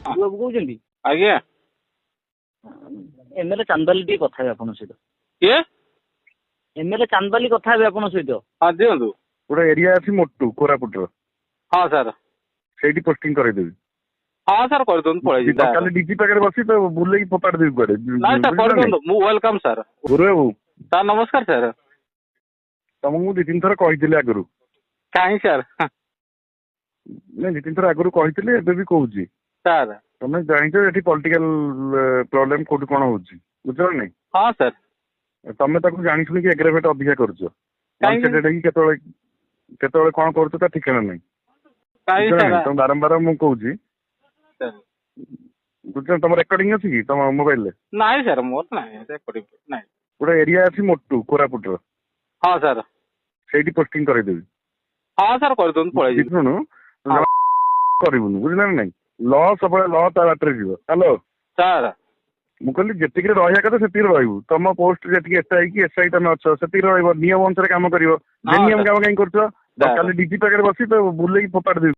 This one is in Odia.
ବାବୁ କହୁଛନ୍ତି? ଆଜ୍ଞା ଏମଏଲଏ ଚାନ୍ଦବାଲି ଟିକେ କଥା ହେବେ ଆପଣଙ୍କ ସହିତ। କିଏ? ଏମଏଲଏ ଚାନ୍ଦବାଲି କଥା ହେବେ ଆପଣଙ୍କ ସହିତ। ହଁ ଦିଅନ୍ତୁ। ଗୋଟେ ଏରିଆ ଅଛି ମୋଟୁ କୋରାପୁଟର, ହଁ ସାର୍। ସେଇଠି ପୋଷ୍ଟିଂ କରେଇଦେବି। ହଁ ସାର୍ କରିଦିଅନ୍ତୁ, ପଳେଇଯିବି। କାଲି ଡିଜି ପାଖରେ ବସି ତ ବୁଲେଇକି ଫୋପାଡ଼ି ଦେବି କୁଆଡେ। ନାଇଁ ସାର୍ କରିଦିଅନ୍ତୁ, ମୁଁ ୱେଲକମ୍ ସାର୍। ଗୁରୁ ବାବୁ ସାର୍ ନମସ୍କାର ସାର୍। ତମକୁ ମୁଁ 2-3 ଥର କହିଥିଲି ଆଗରୁ। କାହିଁ ସାର୍? ନାଇଁ 2-3 ଥର ଆଗରୁ କହିଥିଲି, ଏବେ ବି କହୁଛି। ସାର୍ ତମେ ଜାଣିଛ ଏଠି ପଲିଟିକାଲ ପ୍ରୋବ୍ଲେମ କୋଉଠି କଣ ହଉଛି, ବୁଝିଲ ନାଇଁ? ହଁ ସାର୍। ତମେ ତାକୁ ଜାଣି ଶୁଣିକି ଏଗ୍ରାଭେଟ୍ ଅଧିକା କରୁଛ। କାହିଁକି? କେତେବେଳେ କଣ କରୁଛ ତା ଠିକଣା ନାହିଁ। କାହିଁ ବୁଝିଲ ସାର୍? ନାଇଁ? ତମେ ବାରମ୍ବାର ମୁଁ କହୁଛି, ବୁଝିଲ? ତମ ରେକର୍ଡିଂ ଅଛି କି ତମ ମୋବାଇଲରେ? ନାଇଁ ସାର୍ ମୋର ନାହିଁ ନାଇଁ। ଗୋଟେ ଏରିଆ ଅଛି ମୋଟୁ କୋରାପୁଟର, ହଁ ସାର୍। ସେଇଠି ପୋଷ୍ଟିଂ କରେଇଦେବି। ହଁ ସାର୍ କରିଦିଅନ୍ତୁ, ପଳେଇଯିବି। ଶୁଣୁ କରିବୁନି, ବୁଝିଲ ନା ନାଇଁ? ଲ ସବୁବେଳେ ଲ ତା ବାଟରେ ଯିବ। ହ୍ୟାଲୋ ସାର୍ ମୁଁ କହିଲି ଯେତିକିରେ ରହିବା କଥା ସେତିକିରେ ରହିବୁ। ତମ ପୋଷ୍ଟ ଯେତିକି ଏସ୍ଆଇ କି ଏସ୍ଆଇ ତମେ ଅଛ ସେତିକି ରହିବ, ନିୟମ ଅନୁସାରେ କାମ କରିବ। ହଁ ନିୟମ ସାର୍। କାମ କାହିଁ କରୁଛ? କାଲି ଡିଜି ପାଖରେ ବସି ତ ବୁଲେଇକି ଫୋପାଡ଼ି ଦେବି।